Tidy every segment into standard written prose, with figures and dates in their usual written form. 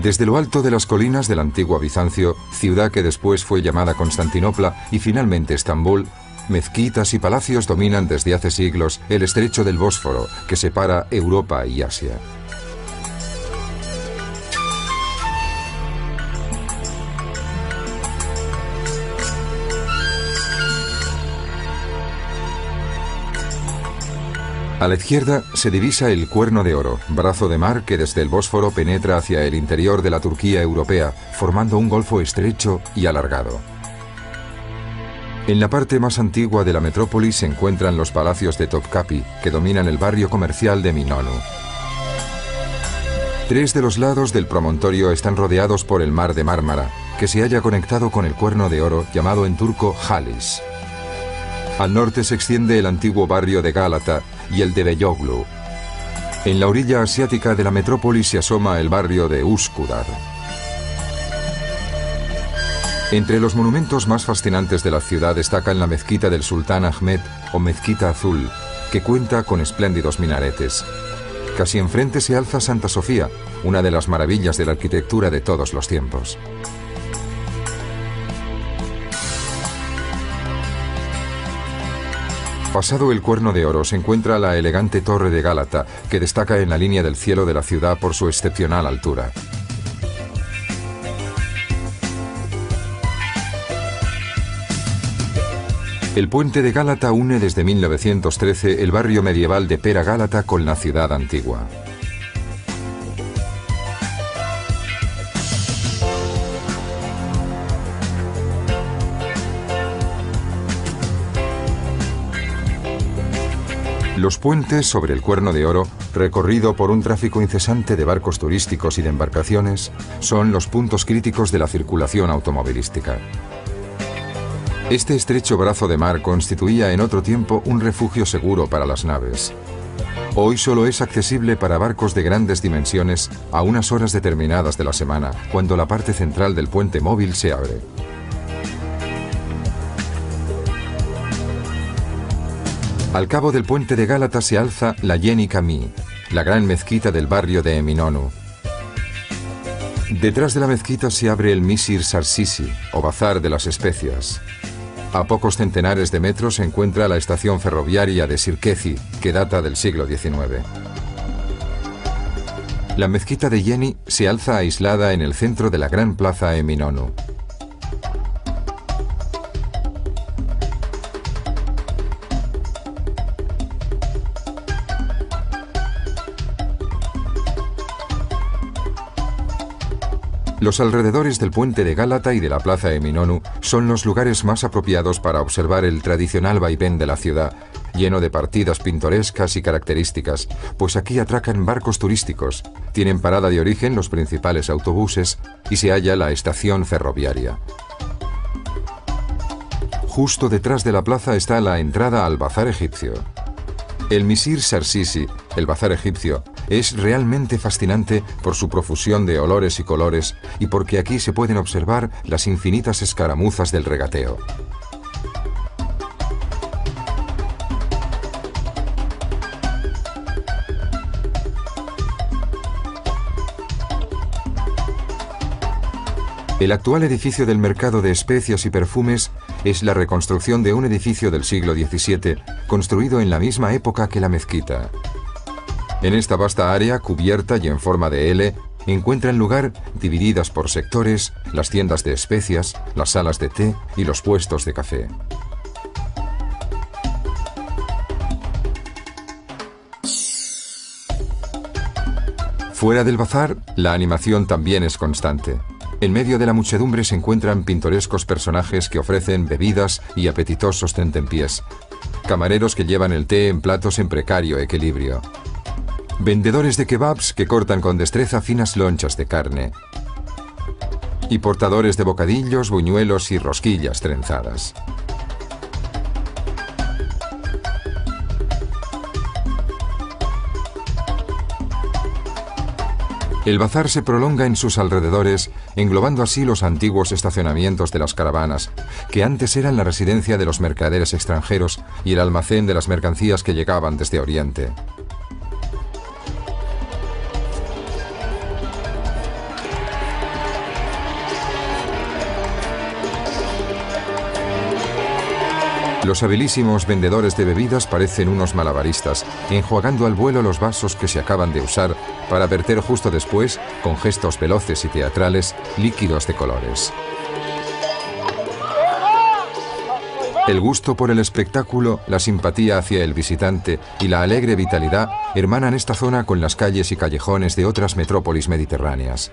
Desde lo alto de las colinas del antiguo Bizancio, ciudad que después fue llamada Constantinopla y finalmente Estambul, mezquitas y palacios dominan desde hace siglos el estrecho del Bósforo que separa Europa y Asia. A la izquierda se divisa el Cuerno de Oro, brazo de mar que desde el Bósforo penetra hacia el interior de la Turquía europea, formando un golfo estrecho y alargado. En la parte más antigua de la metrópoli se encuentran los palacios de Topkapi, que dominan el barrio comercial de Minonu. 3 de los lados del promontorio están rodeados por el mar de Mármara, que se halla conectado con el Cuerno de Oro, llamado en turco Halis. Al norte se extiende el antiguo barrio de Gálata y el de Beyoglu. En la orilla asiática de la metrópoli se asoma el barrio de Üsküdar. Entre los monumentos más fascinantes de la ciudad destacan la mezquita del Sultán Ahmed o Mezquita Azul, que cuenta con espléndidos minaretes. Casi enfrente se alza Santa Sofía, una de las maravillas de la arquitectura de todos los tiempos. Pasado el Cuerno de Oro se encuentra la elegante Torre de Gálata, que destaca en la línea del cielo de la ciudad por su excepcional altura. El puente de Gálata une desde 1913 el barrio medieval de Pera Gálata con la ciudad antigua. Los puentes sobre el Cuerno de Oro, recorrido por un tráfico incesante de barcos turísticos y de embarcaciones, son los puntos críticos de la circulación automovilística. Este estrecho brazo de mar constituía en otro tiempo un refugio seguro para las naves. Hoy solo es accesible para barcos de grandes dimensiones a unas horas determinadas de la semana, cuando la parte central del puente móvil se abre. Al cabo del puente de Gálata se alza la Yeni Cami, la gran mezquita del barrio de Eminonu. Detrás de la mezquita se abre el Misir Sarsisi, o Bazar de las Especias. A pocos centenares de metros se encuentra la estación ferroviaria de Sirkeci, que data del siglo XIX. La mezquita de Yeni se alza aislada en el centro de la gran plaza Eminonu. Los alrededores del puente de Gálata y de la plaza Eminonu son los lugares más apropiados para observar el tradicional vaivén de la ciudad, lleno de partidas pintorescas y características, pues aquí atracan barcos turísticos, tienen parada de origen los principales autobuses y se halla la estación ferroviaria. Justo detrás de la plaza está la entrada al bazar egipcio. El Misir Sarsisi, el bazar egipcio, es realmente fascinante por su profusión de olores y colores y porque aquí se pueden observar las infinitas escaramuzas del regateo. El actual edificio del mercado de especias y perfumes es la reconstrucción de un edificio del siglo XVII, construido en la misma época que la mezquita. En esta vasta área, cubierta y en forma de L, encuentran lugar, divididas por sectores, las tiendas de especias, las salas de té y los puestos de café. Fuera del bazar, la animación también es constante. En medio de la muchedumbre se encuentran pintorescos personajes que ofrecen bebidas y apetitosos tentempiés, camareros que llevan el té en platos en precario equilibrio, vendedores de kebabs que cortan con destreza finas lonchas de carne y portadores de bocadillos, buñuelos y rosquillas trenzadas. El bazar se prolonga en sus alrededores, englobando así los antiguos estacionamientos de las caravanas, que antes eran la residencia de los mercaderes extranjeros y el almacén de las mercancías que llegaban desde Oriente. Los habilísimos vendedores de bebidas parecen unos malabaristas, enjuagando al vuelo los vasos que se acaban de usar para verter justo después, con gestos veloces y teatrales, líquidos de colores. El gusto por el espectáculo, la simpatía hacia el visitante y la alegre vitalidad hermanan esta zona con las calles y callejones de otras metrópolis mediterráneas.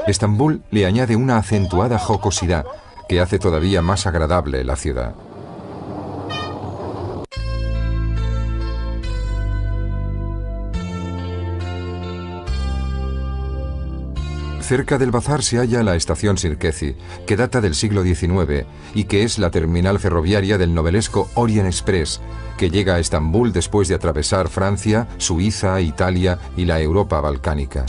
Estambul le añade una acentuada jocosidad que hace todavía más agradable la ciudad. Cerca del bazar se halla la estación Sirkeci, que data del siglo XIX y que es la terminal ferroviaria del novelesco Orient Express, que llega a Estambul después de atravesar Francia, Suiza, Italia y la Europa balcánica.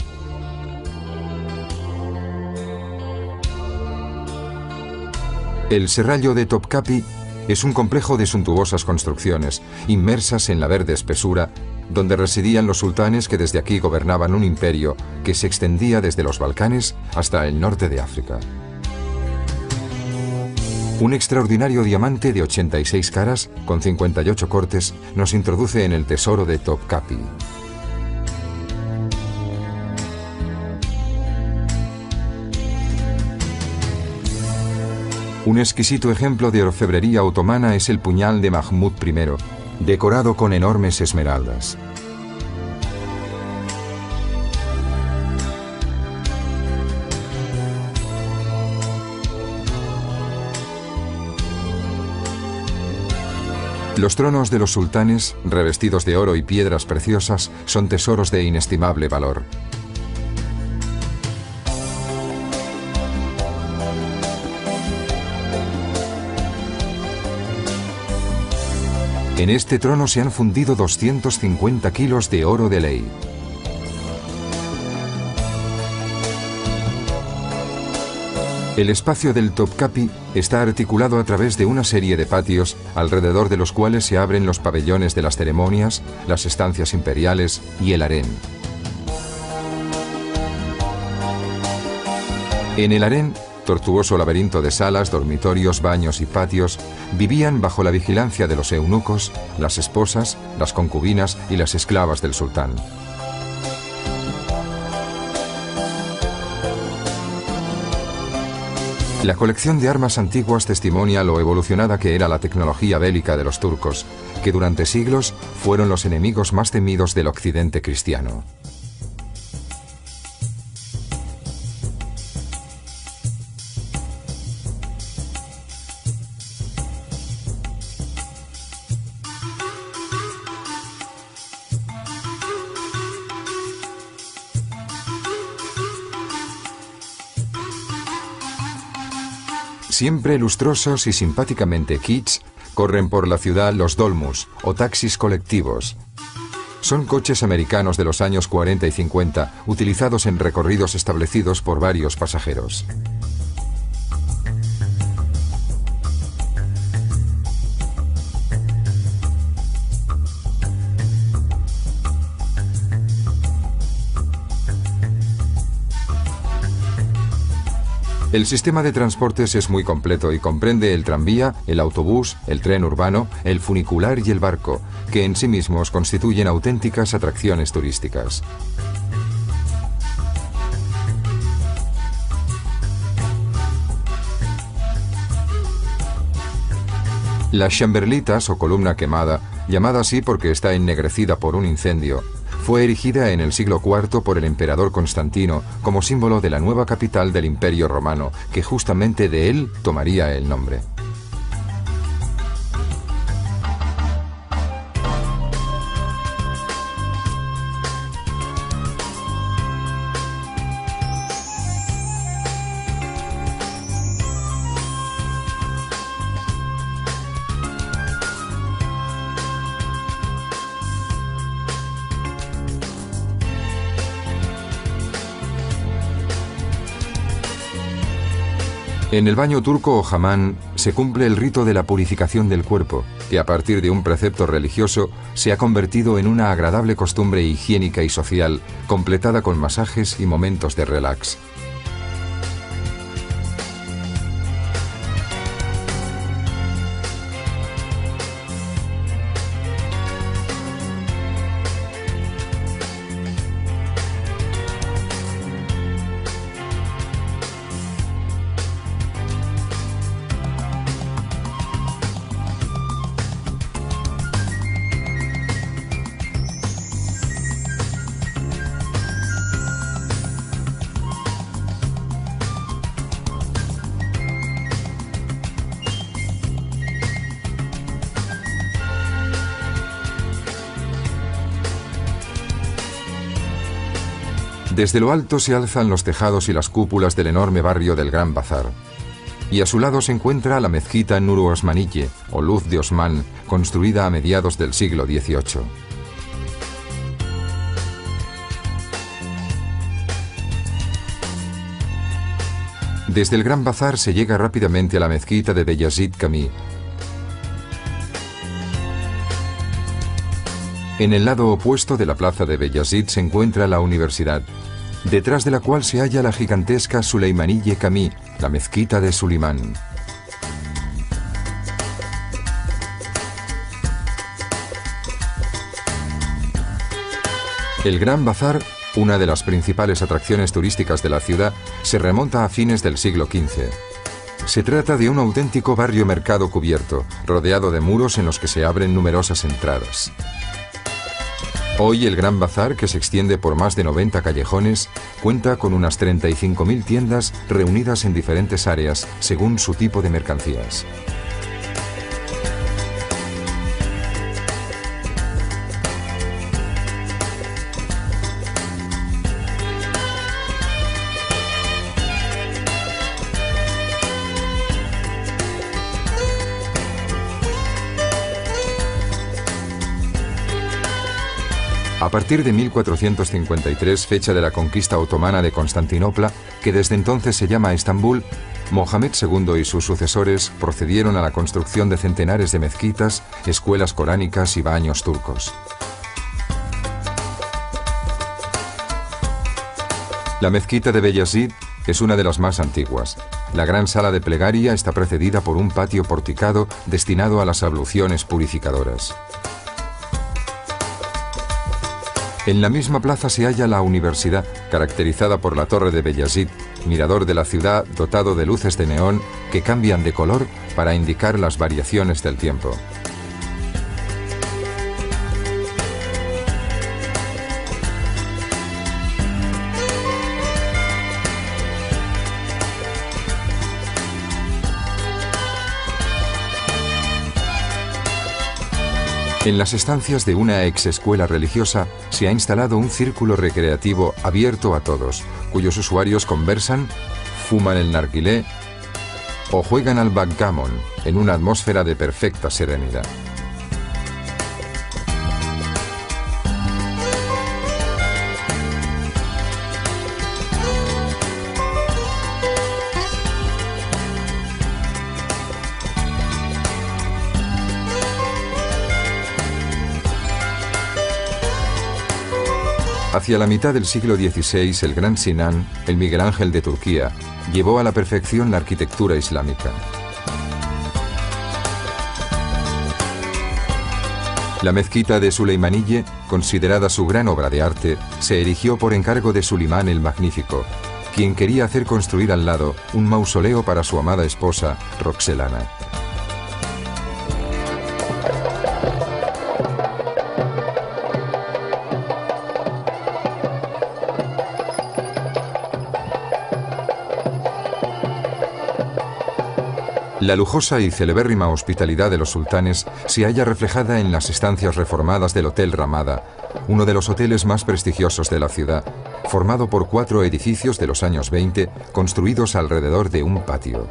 El Serrallo de Topkapi es un complejo de suntuosas construcciones, inmersas en la verde espesura, donde residían los sultanes que desde aquí gobernaban un imperio que se extendía desde los Balcanes hasta el norte de África. Un extraordinario diamante de 86 caras, con 58 cortes, nos introduce en el tesoro de Topkapi. Un exquisito ejemplo de orfebrería otomana es el puñal de Mahmud I, decorado con enormes esmeraldas. Los tronos de los sultanes, revestidos de oro y piedras preciosas, son tesoros de inestimable valor. En este trono se han fundido 250 kilos de oro de ley. El espacio del Topkapi está articulado a través de una serie de patios, alrededor de los cuales se abren los pabellones de las ceremonias, las estancias imperiales y el harén. En el harén, tortuoso laberinto de salas, dormitorios, baños y patios, vivían bajo la vigilancia de los eunucos, las esposas, las concubinas y las esclavas del sultán. La colección de armas antiguas testimonia lo evolucionada que era la tecnología bélica de los turcos, que durante siglos fueron los enemigos más temidos del occidente cristiano. Siempre lustrosos y simpáticamente kitsch, corren por la ciudad los dolmus, o taxis colectivos. Son coches americanos de los años 40 y 50, utilizados en recorridos establecidos por varios pasajeros. El sistema de transportes es muy completo y comprende el tranvía, el autobús, el tren urbano, el funicular y el barco, que en sí mismos constituyen auténticas atracciones turísticas. Las chamberlitas o columna quemada, llamada así porque está ennegrecida por un incendio, fue erigida en el siglo IV por el emperador Constantino como símbolo de la nueva capital del Imperio Romano, que justamente de él tomaría el nombre. En el baño turco o hamán se cumple el rito de la purificación del cuerpo, que a partir de un precepto religioso se ha convertido en una agradable costumbre higiénica y social, completada con masajes y momentos de relax. Desde lo alto se alzan los tejados y las cúpulas del enorme barrio del Gran Bazar. Y a su lado se encuentra la mezquita Nur Osmaniye, o Luz de Osmán, construida a mediados del siglo XVIII. Desde el Gran Bazar se llega rápidamente a la mezquita de Beyazid Cami. En el lado opuesto de la plaza de Beyazid se encuentra la universidad, detrás de la cual se halla la gigantesca Suleimaniye Cami, la mezquita de Sulimán. El Gran Bazar, una de las principales atracciones turísticas de la ciudad, se remonta a fines del siglo XV. Se trata de un auténtico barrio mercado cubierto, rodeado de muros en los que se abren numerosas entradas. Hoy el Gran Bazar, que se extiende por más de 90 callejones, cuenta con unas 35.000 tiendas reunidas en diferentes áreas según su tipo de mercancías. A partir de 1453, fecha de la conquista otomana de Constantinopla, que desde entonces se llama Estambul, Mohamed II y sus sucesores procedieron a la construcción de centenares de mezquitas, escuelas coránicas y baños turcos. La mezquita de Beyazid es una de las más antiguas. La gran sala de plegaria está precedida por un patio porticado destinado a las abluciones purificadoras. En la misma plaza se halla la universidad, caracterizada por la torre de Beyazid, mirador de la ciudad dotado de luces de neón que cambian de color para indicar las variaciones del tiempo. En las estancias de una ex escuela religiosa se ha instalado un círculo recreativo abierto a todos, cuyos usuarios conversan, fuman el narguilé o juegan al backgammon en una atmósfera de perfecta serenidad. Hacia la mitad del siglo XVI, el Gran Sinan, el Miguel Ángel de Turquía, llevó a la perfección la arquitectura islámica. La mezquita de Suleimaniye, considerada su gran obra de arte, se erigió por encargo de Sulimán el Magnífico, quien quería hacer construir al lado un mausoleo para su amada esposa, Roxelana. La lujosa y celebérrima hospitalidad de los sultanes se halla reflejada en las estancias reformadas del Hotel Ramada, uno de los hoteles más prestigiosos de la ciudad, formado por 4 edificios de los años 20, construidos alrededor de un patio.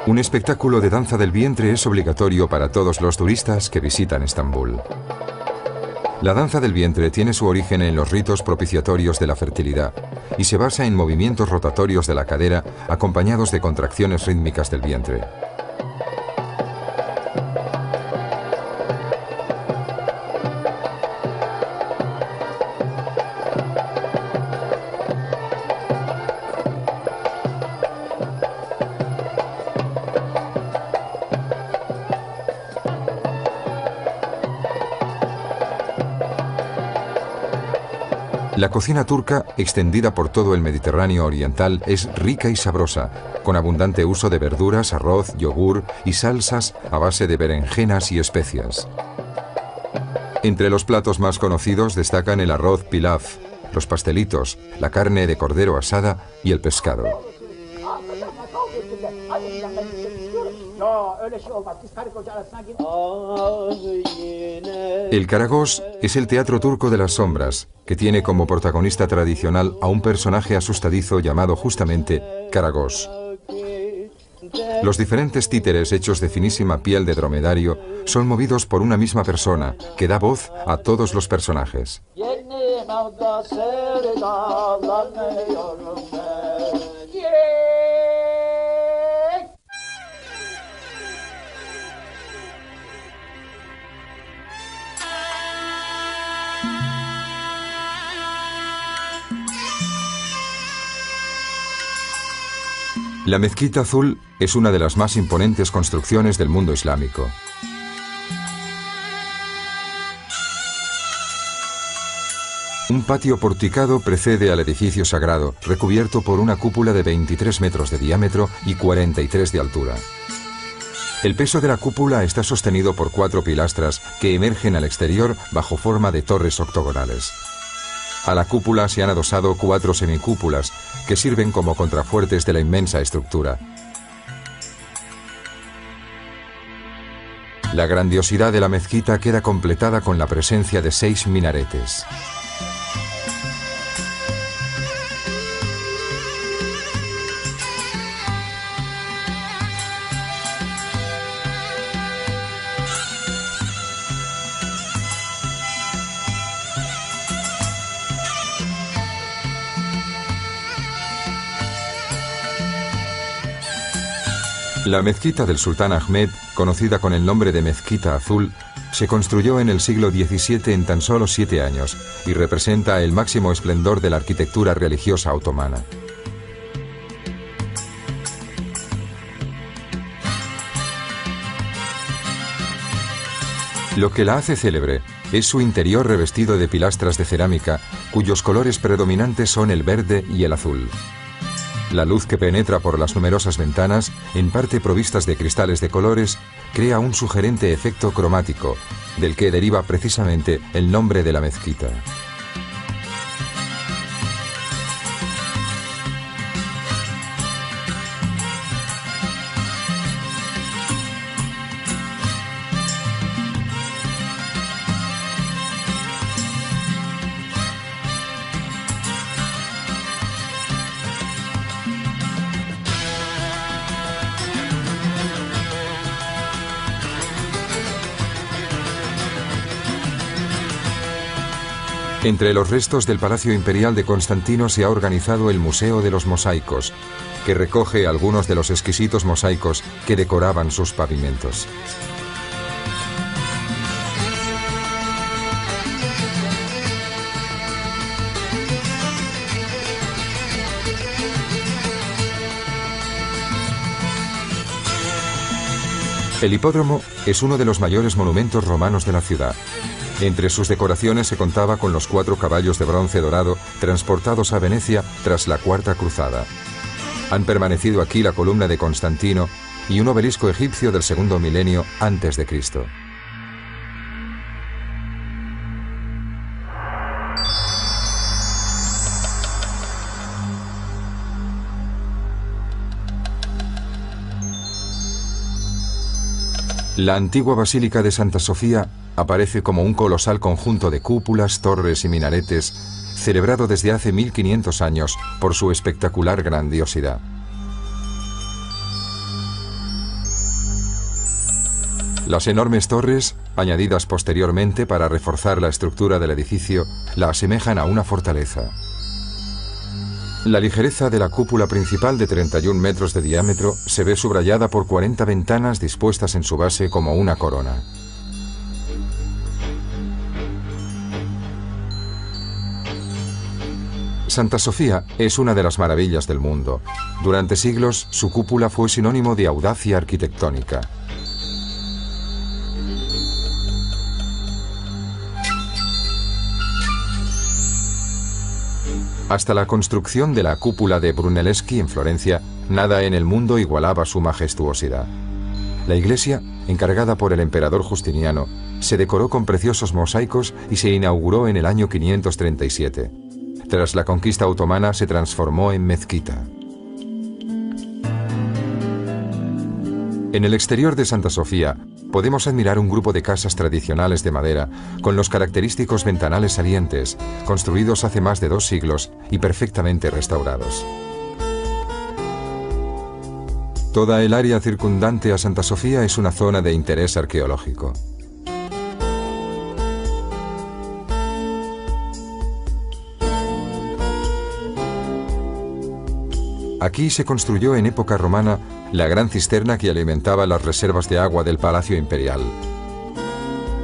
Un espectáculo de danza del vientre es obligatorio para todos los turistas que visitan Estambul. La danza del vientre tiene su origen en los ritos propiciatorios de la fertilidad y se basa en movimientos rotatorios de la cadera acompañados de contracciones rítmicas del vientre. La cocina turca, extendida por todo el Mediterráneo oriental, es rica y sabrosa, con abundante uso de verduras, arroz, yogur y salsas a base de berenjenas y especias. Entre los platos más conocidos destacan el arroz pilaf, los pastelitos, la carne de cordero asada y el pescado. El Karagöz es el teatro turco de las sombras, que tiene como protagonista tradicional a un personaje asustadizo llamado justamente Karagöz. Los diferentes títeres hechos de finísima piel de dromedario son movidos por una misma persona, que da voz a todos los personajes. La Mezquita Azul es una de las más imponentes construcciones del mundo islámico. Un patio porticado precede al edificio sagrado, recubierto por una cúpula de 23 metros de diámetro y 43 de altura. El peso de la cúpula está sostenido por 4 pilastras que emergen al exterior bajo forma de torres octogonales. A la cúpula se han adosado 4 semicúpulas que sirven como contrafuertes de la inmensa estructura. La grandiosidad de la mezquita queda completada con la presencia de 6 minaretes. La mezquita del Sultán Ahmed, conocida con el nombre de Mezquita Azul, se construyó en el siglo XVII en tan solo 7 años y representa el máximo esplendor de la arquitectura religiosa otomana. Lo que la hace célebre es su interior revestido de pilastras de cerámica, cuyos colores predominantes son el verde y el azul. La luz que penetra por las numerosas ventanas, en parte provistas de cristales de colores, crea un sugerente efecto cromático, del que deriva precisamente el nombre de la mezquita. Entre los restos del Palacio Imperial de Constantino se ha organizado el Museo de los Mosaicos, que recoge algunos de los exquisitos mosaicos que decoraban sus pavimentos. El hipódromo es uno de los mayores monumentos romanos de la ciudad. Entre sus decoraciones se contaba con los 4 caballos de bronce dorado transportados a Venecia tras la Cuarta Cruzada. Han permanecido aquí la columna de Constantino y un obelisco egipcio del segundo milenio antes de Cristo. La antigua Basílica de Santa Sofía aparece como un colosal conjunto de cúpulas, torres y minaretes, celebrado desde hace 1500 años por su espectacular grandiosidad. Las enormes torres, añadidas posteriormente para reforzar la estructura del edificio, la asemejan a una fortaleza. La ligereza de la cúpula principal de 31 metros de diámetro se ve subrayada por 40 ventanas dispuestas en su base como una corona. Santa Sofía es una de las maravillas del mundo. Durante siglos, su cúpula fue sinónimo de audacia arquitectónica. Hasta la construcción de la cúpula de Brunelleschi en Florencia, nada en el mundo igualaba su majestuosidad. La iglesia, encargada por el emperador Justiniano, se decoró con preciosos mosaicos y se inauguró en el año 537. Tras la conquista otomana se transformó en mezquita. En el exterior de Santa Sofía podemos admirar un grupo de casas tradicionales de madera con los característicos ventanales salientes, construidos hace más de 2 siglos y perfectamente restaurados. Toda el área circundante a Santa Sofía es una zona de interés arqueológico. Aquí se construyó en época romana la gran cisterna que alimentaba las reservas de agua del Palacio Imperial.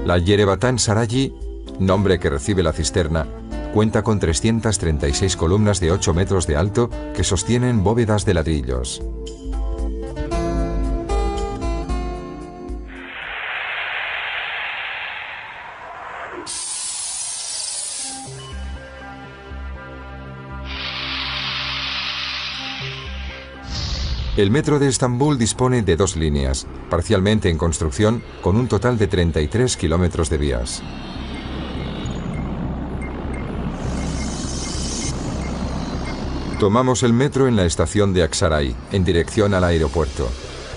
La Yerebatan Sarayı, nombre que recibe la cisterna, cuenta con 336 columnas de 8 metros de alto que sostienen bóvedas de ladrillos. El metro de Estambul dispone de 2 líneas, parcialmente en construcción, con un total de 33 kilómetros de vías. Tomamos el metro en la estación de Aksaray, en dirección al aeropuerto,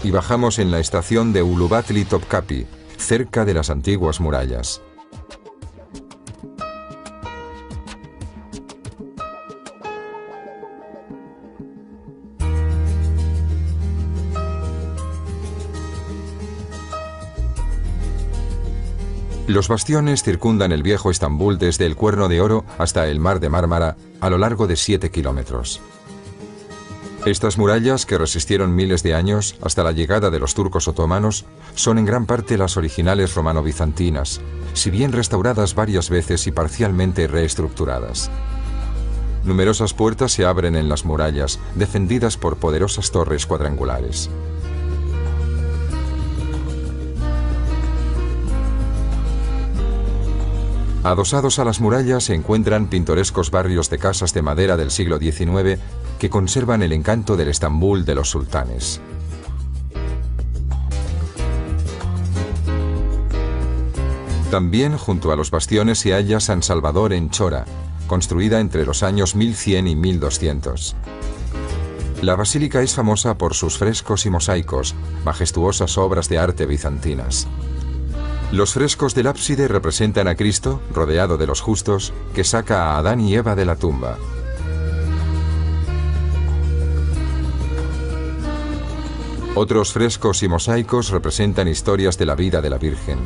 y bajamos en la estación de Ulubatli Topkapi, cerca de las antiguas murallas. Los bastiones circundan el viejo Estambul desde el Cuerno de Oro hasta el Mar de Mármara, a lo largo de 7 kilómetros. Estas murallas, que resistieron miles de años hasta la llegada de los turcos otomanos, son en gran parte las originales romano-bizantinas, si bien restauradas varias veces y parcialmente reestructuradas. Numerosas puertas se abren en las murallas, defendidas por poderosas torres cuadrangulares. Adosados a las murallas se encuentran pintorescos barrios de casas de madera del siglo XIX que conservan el encanto del Estambul de los sultanes. También junto a los bastiones se halla San Salvador en Chora, construida entre los años 1100 y 1200. La basílica es famosa por sus frescos y mosaicos, majestuosas obras de arte bizantinas. Los frescos del ábside representan a Cristo, rodeado de los justos, que saca a Adán y Eva de la tumba. Otros frescos y mosaicos representan historias de la vida de la Virgen.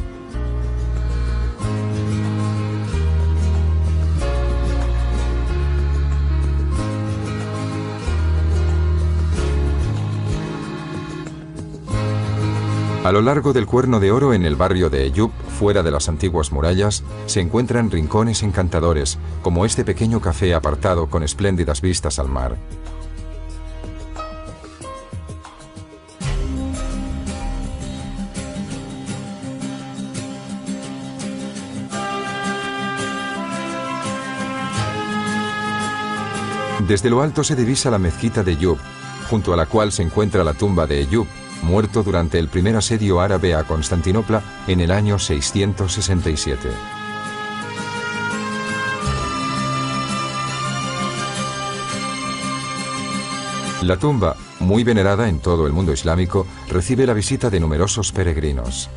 A lo largo del Cuerno de Oro, en el barrio de Eyüp, fuera de las antiguas murallas, se encuentran rincones encantadores, como este pequeño café apartado con espléndidas vistas al mar. Desde lo alto se divisa la mezquita de Eyüp, junto a la cual se encuentra la tumba de Eyüp, muerto durante el primer asedio árabe a Constantinopla en el año 667. La tumba, muy venerada en todo el mundo islámico, recibe la visita de numerosos peregrinos.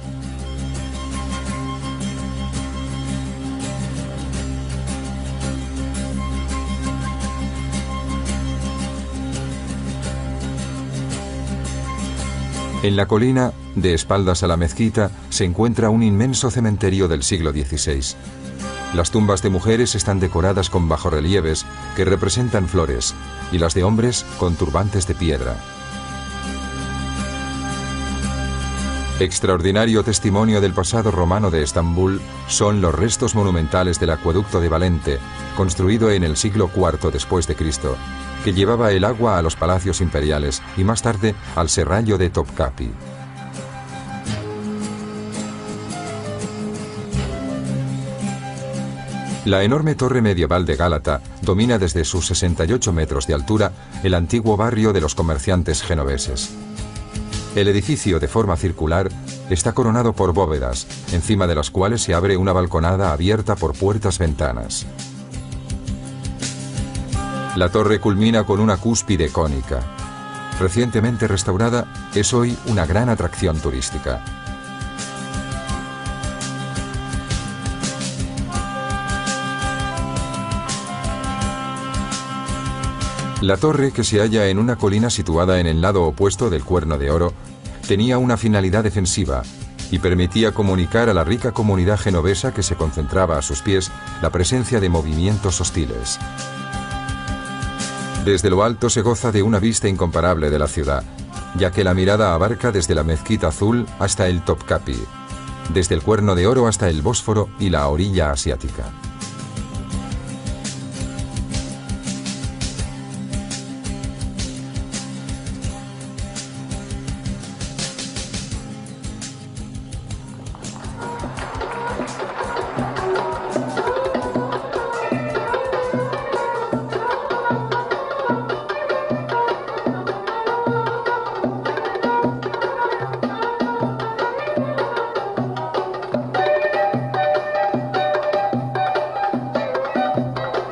En la colina, de espaldas a la mezquita, se encuentra un inmenso cementerio del siglo XVI. Las tumbas de mujeres están decoradas con bajorrelieves que representan flores, y las de hombres con turbantes de piedra. Extraordinario testimonio del pasado romano de Estambul son los restos monumentales del acueducto de Valente, construido en el siglo IV después de Cristo, que llevaba el agua a los palacios imperiales y más tarde al serrallo de Topkapi. La enorme torre medieval de Gálata domina desde sus 68 metros de altura el antiguo barrio de los comerciantes genoveses. El edificio, de forma circular, está coronado por bóvedas, encima de las cuales se abre una balconada abierta por puertas-ventanas. La torre culmina con una cúspide cónica. Recientemente restaurada, es hoy una gran atracción turística. La torre, que se halla en una colina situada en el lado opuesto del Cuerno de Oro, tenía una finalidad defensiva y permitía comunicar a la rica comunidad genovesa que se concentraba a sus pies la presencia de movimientos hostiles. Desde lo alto se goza de una vista incomparable de la ciudad, ya que la mirada abarca desde la Mezquita Azul hasta el Topkapi, desde el Cuerno de Oro hasta el Bósforo y la orilla asiática.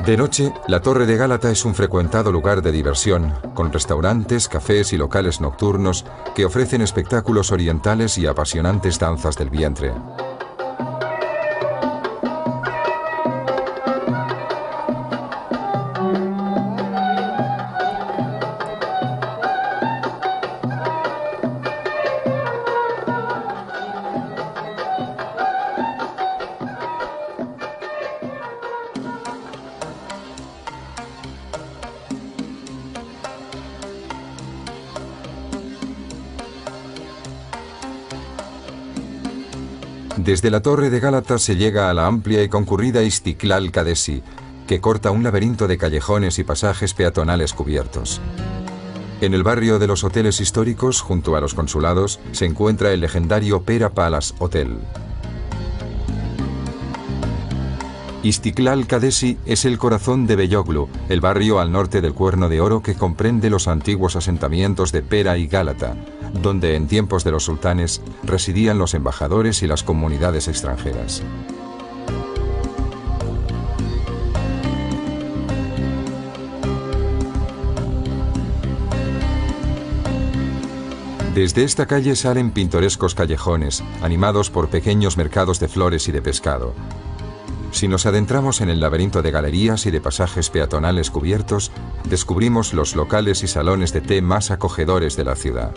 De noche, la Torre de Gálata es un frecuentado lugar de diversión, con restaurantes, cafés y locales nocturnos que ofrecen espectáculos orientales y apasionantes danzas del vientre. Desde la Torre de Gálata se llega a la amplia y concurrida Istiklal Kadesi, que corta un laberinto de callejones y pasajes peatonales cubiertos. En el barrio de los hoteles históricos, junto a los consulados, se encuentra el legendario Pera Palace Hotel. Istiklal Kadesi es el corazón de Beyoglu, el barrio al norte del Cuerno de Oro que comprende los antiguos asentamientos de Pera y Gálata, donde en tiempos de los sultanes residían los embajadores y las comunidades extranjeras. Desde esta calle salen pintorescos callejones, animados por pequeños mercados de flores y de pescado. Si nos adentramos en el laberinto de galerías y de pasajes peatonales cubiertos, descubrimos los locales y salones de té más acogedores de la ciudad.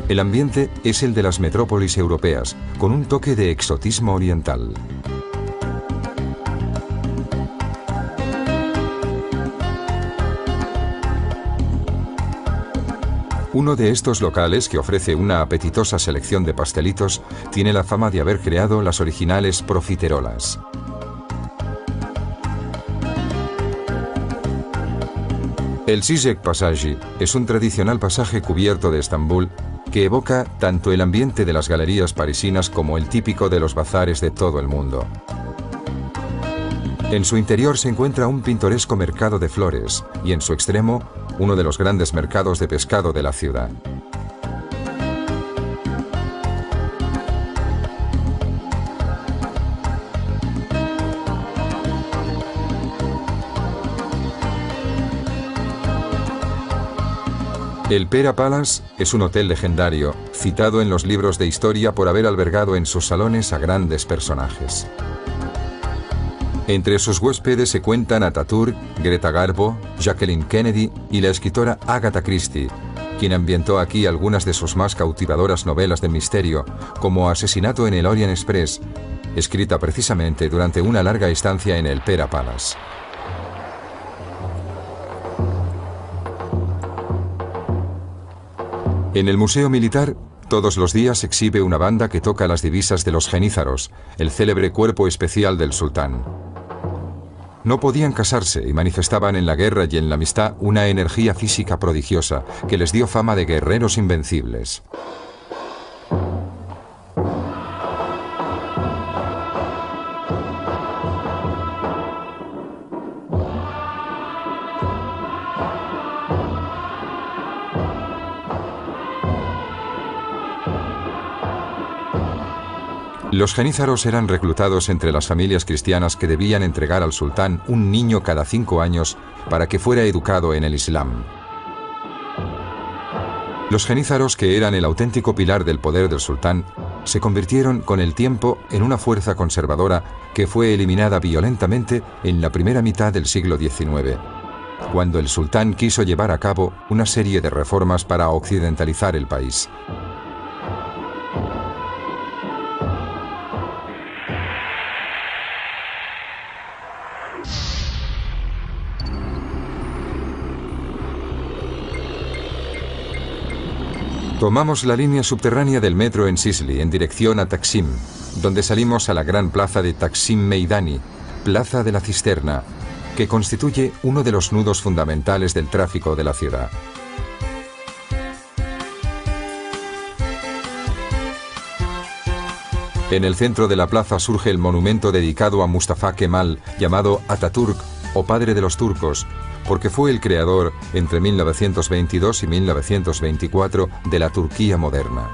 El ambiente es el de las metrópolis europeas, con un toque de exotismo oriental. Uno de estos locales, que ofrece una apetitosa selección de pastelitos, tiene la fama de haber creado las originales profiterolas. El Zizek Passage es un tradicional pasaje cubierto de Estambul que evoca tanto el ambiente de las galerías parisinas como el típico de los bazares de todo el mundo. En su interior se encuentra un pintoresco mercado de flores y en su extremo uno de los grandes mercados de pescado de la ciudad. El Pera Palace es un hotel legendario, citado en los libros de historia por haber albergado en sus salones a grandes personajes. Entre sus huéspedes se cuentan Ataturk, Greta Garbo, Jacqueline Kennedy y la escritora Agatha Christie, quien ambientó aquí algunas de sus más cautivadoras novelas de misterio, como Asesinato en el Orient Express, escrita precisamente durante una larga estancia en el Pera Palace. En el Museo Militar, todos los días se exhibe una banda que toca las divisas de los genízaros, el célebre cuerpo especial del sultán. No podían casarse y manifestaban en la guerra y en la amistad una energía física prodigiosa que les dio fama de guerreros invencibles. Los jenízaros eran reclutados entre las familias cristianas que debían entregar al sultán un niño cada 5 años para que fuera educado en el Islam. Los jenízaros, que eran el auténtico pilar del poder del sultán, se convirtieron con el tiempo en una fuerza conservadora que fue eliminada violentamente en la primera mitad del siglo XIX, cuando el sultán quiso llevar a cabo una serie de reformas para occidentalizar el país. Tomamos la línea subterránea del metro en Sicily en dirección a Taksim, donde salimos a la gran plaza de Taksim Meidani, Plaza de la Cisterna, que constituye uno de los nudos fundamentales del tráfico de la ciudad. En el centro de la plaza surge el monumento dedicado a Mustafa Kemal, llamado Atatürk, o padre de los turcos, porque fue el creador, entre 1922 y 1924, de la Turquía moderna.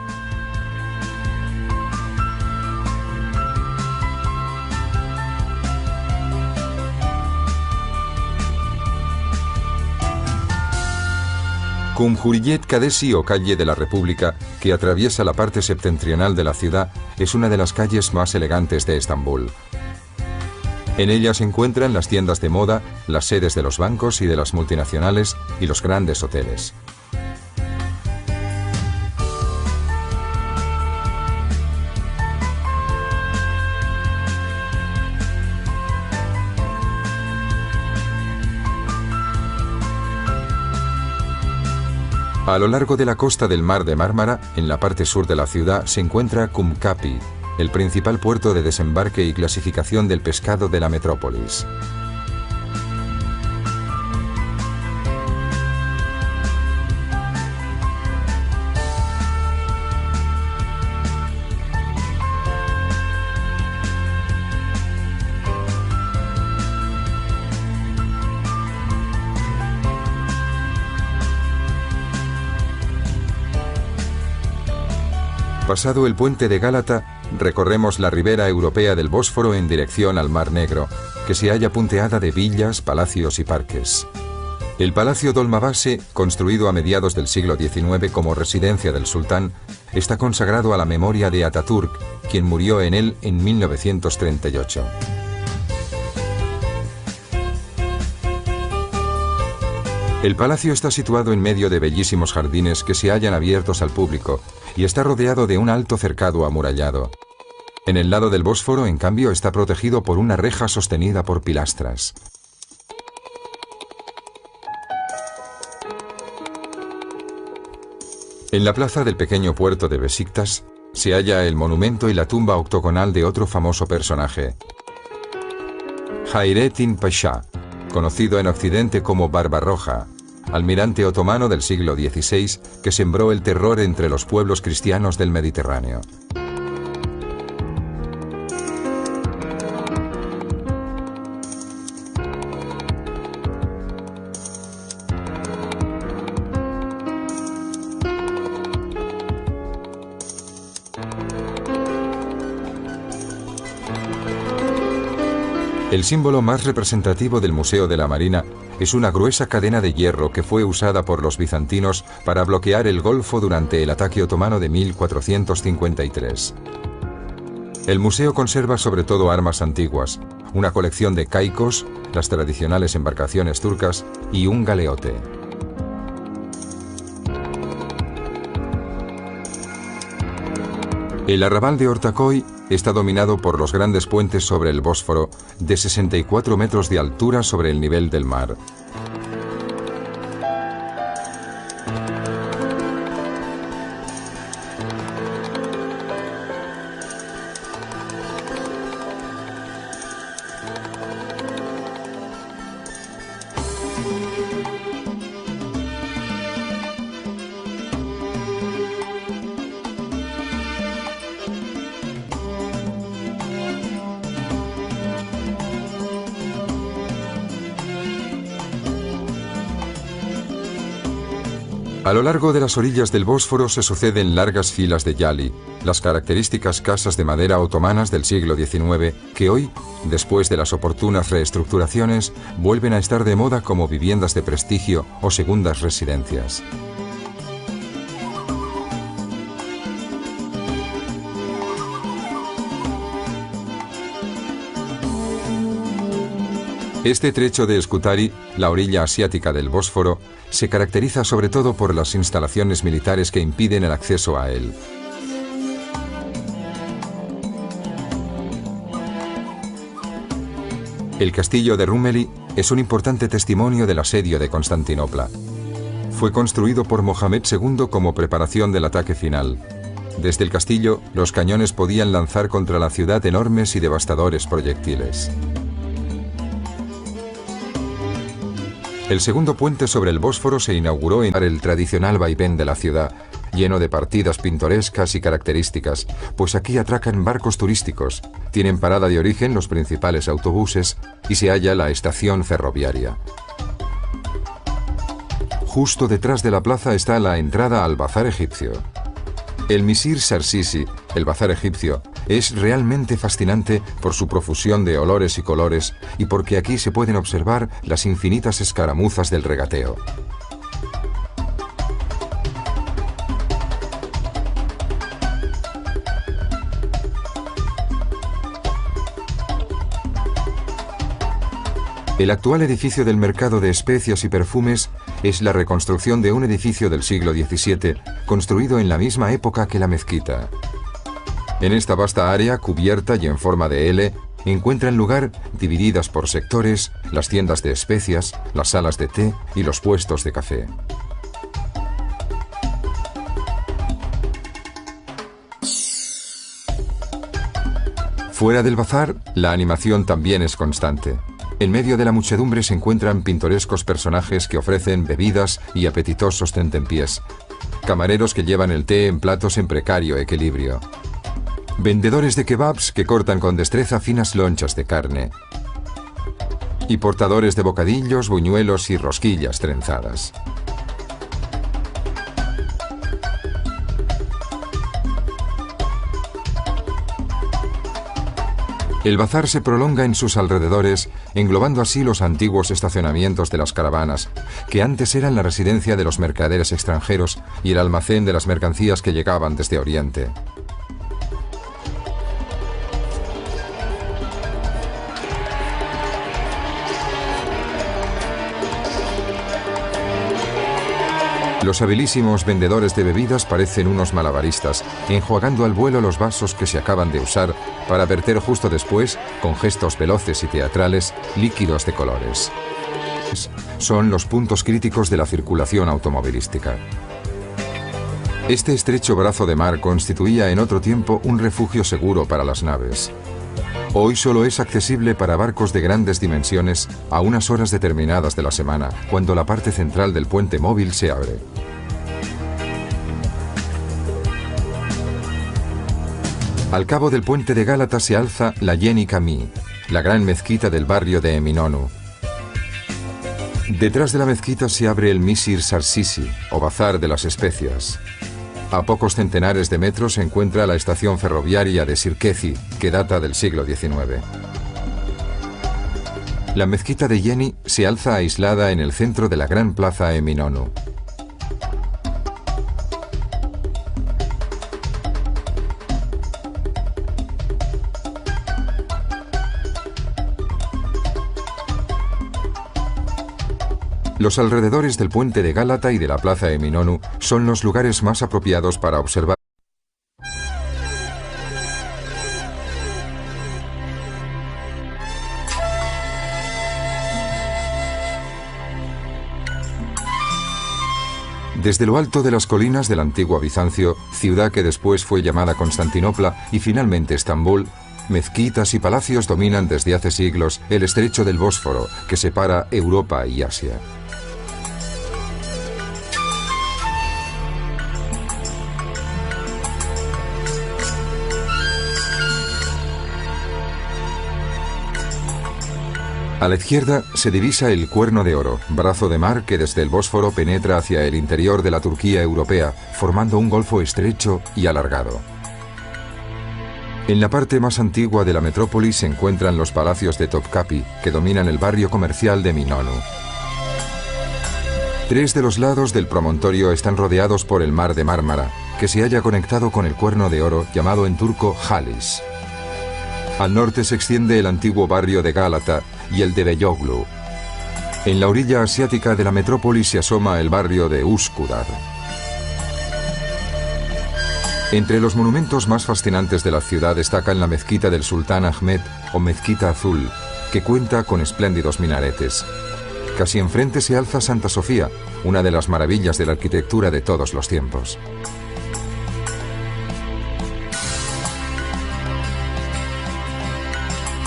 Cumhuriyet Kadesi, o calle de la República, que atraviesa la parte septentrional de la ciudad, es una de las calles más elegantes de Estambul. En ella se encuentran las tiendas de moda, las sedes de los bancos y de las multinacionales y los grandes hoteles. A lo largo de la costa del Mar de Mármara, en la parte sur de la ciudad, se encuentra Kumkapi, el principal puerto de desembarque y clasificación del pescado de la metrópolis. Pasado el puente de Gálata, recorremos la ribera europea del Bósforo en dirección al Mar Negro, que se halla punteada de villas, palacios y parques. El Palacio Dolmabahce, construido a mediados del siglo XIX como residencia del sultán, está consagrado a la memoria de Atatürk, quien murió en él en 1938. El palacio está situado en medio de bellísimos jardines que se hallan abiertos al público y está rodeado de un alto cercado amurallado. En el lado del Bósforo, en cambio, está protegido por una reja sostenida por pilastras. En la plaza del pequeño puerto de Besiktas se halla el monumento y la tumba octogonal de otro famoso personaje, Hayrettin Pasha, conocido en Occidente como Barbarroja, almirante otomano del siglo XVI que sembró el terror entre los pueblos cristianos del Mediterráneo. El símbolo más representativo del Museo de la Marina es una gruesa cadena de hierro que fue usada por los bizantinos para bloquear el Golfo durante el ataque otomano de 1453. El museo conserva sobre todo armas antiguas, una colección de caicos, las tradicionales embarcaciones turcas y un galeote. El arrabal de Ortaköy está dominado por los grandes puentes sobre el Bósforo, de 64 metros de altura sobre el nivel del mar. A lo largo de las orillas del Bósforo se suceden largas filas de yali, las características casas de madera otomanas del siglo XIX, que hoy, después de las oportunas reestructuraciones, vuelven a estar de moda como viviendas de prestigio o segundas residencias. Este trecho de Scutari, la orilla asiática del Bósforo, se caracteriza sobre todo por las instalaciones militares que impiden el acceso a él. El castillo de Rumeli es un importante testimonio del asedio de Constantinopla. Fue construido por Mohamed II como preparación del ataque final. Desde el castillo, los cañones podían lanzar contra la ciudad enormes y devastadores proyectiles. El segundo puente sobre el Bósforo se inauguró en el tradicional vaivén de la ciudad, lleno de partidas pintorescas y características, pues aquí atracan barcos turísticos, tienen parada de origen los principales autobuses y se halla la estación ferroviaria. Justo detrás de la plaza está la entrada al bazar egipcio. El Misir Sarsisi, el bazar egipcio, es realmente fascinante por su profusión de olores y colores y porque aquí se pueden observar las infinitas escaramuzas del regateo. El actual edificio del mercado de especias y perfumes es la reconstrucción de un edificio del siglo XVII, construido en la misma época que la mezquita. En esta vasta área, cubierta y en forma de L, encuentran lugar, divididas por sectores, las tiendas de especias, las salas de té y los puestos de café. Fuera del bazar, la animación también es constante. En medio de la muchedumbre se encuentran pintorescos personajes que ofrecen bebidas y apetitosos tentempiés. Camareros que llevan el té en platos en precario equilibrio. Vendedores de kebabs que cortan con destreza finas lonchas de carne. Y portadores de bocadillos, buñuelos y rosquillas trenzadas. El bazar se prolonga en sus alrededores, englobando así los antiguos estacionamientos de las caravanas, que antes eran la residencia de los mercaderes extranjeros y el almacén de las mercancías que llegaban desde Oriente. Los habilísimos vendedores de bebidas parecen unos malabaristas, enjuagando al vuelo los vasos que se acaban de usar para verter justo después, con gestos veloces y teatrales, líquidos de colores. Son los puntos críticos de la circulación automovilística. Este estrecho brazo de mar constituía en otro tiempo un refugio seguro para las naves. Hoy solo es accesible para barcos de grandes dimensiones a unas horas determinadas de la semana, cuando la parte central del puente móvil se abre. Al cabo del puente de Gálata se alza la Yeni Cami, la gran mezquita del barrio de Eminonu. Detrás de la mezquita se abre el Misir Sarsisi, o bazar de las especias. A pocos centenares de metros se encuentra la estación ferroviaria de Sirkeci, que data del siglo XIX. La mezquita de Yeni se alza aislada en el centro de la gran plaza Eminonu. Los alrededores del puente de Gálata y de la plaza Eminonu son los lugares más apropiados para observar. Desde lo alto de las colinas del antiguo Bizancio, ciudad que después fue llamada Constantinopla y finalmente Estambul, mezquitas y palacios dominan desde hace siglos el estrecho del Bósforo que separa Europa y Asia. A la izquierda se divisa el Cuerno de Oro, brazo de mar que desde el Bósforo penetra hacia el interior de la Turquía europea, formando un golfo estrecho y alargado. En la parte más antigua de la metrópoli se encuentran los palacios de Topkapi, que dominan el barrio comercial de Minonu. 3 de los lados del promontorio están rodeados por el mar de Mármara, que se halla conectado con el Cuerno de Oro, llamado en turco Halis. Al norte se extiende el antiguo barrio de Gálata y el de Beyoglu. En la orilla asiática de la metrópoli se asoma el barrio de Üsküdar. Entre los monumentos más fascinantes de la ciudad destacan la mezquita del Sultán Ahmed o Mezquita Azul, que cuenta con espléndidos minaretes. Casi enfrente se alza Santa Sofía, una de las maravillas de la arquitectura de todos los tiempos.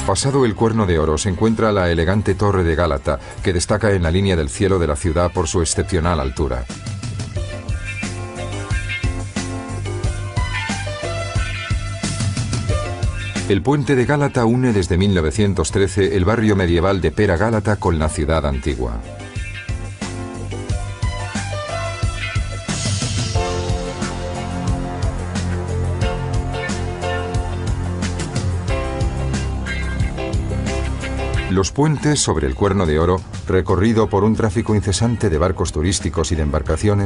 Pasado el Cuerno de Oro se encuentra la elegante Torre de Gálata, que destaca en la línea del cielo de la ciudad por su excepcional altura. El puente de Gálata une desde 1913 el barrio medieval de Pera Gálata con la ciudad antigua. Los puentes sobre el Cuerno de Oro, recorrido por un tráfico incesante de barcos turísticos y de embarcaciones,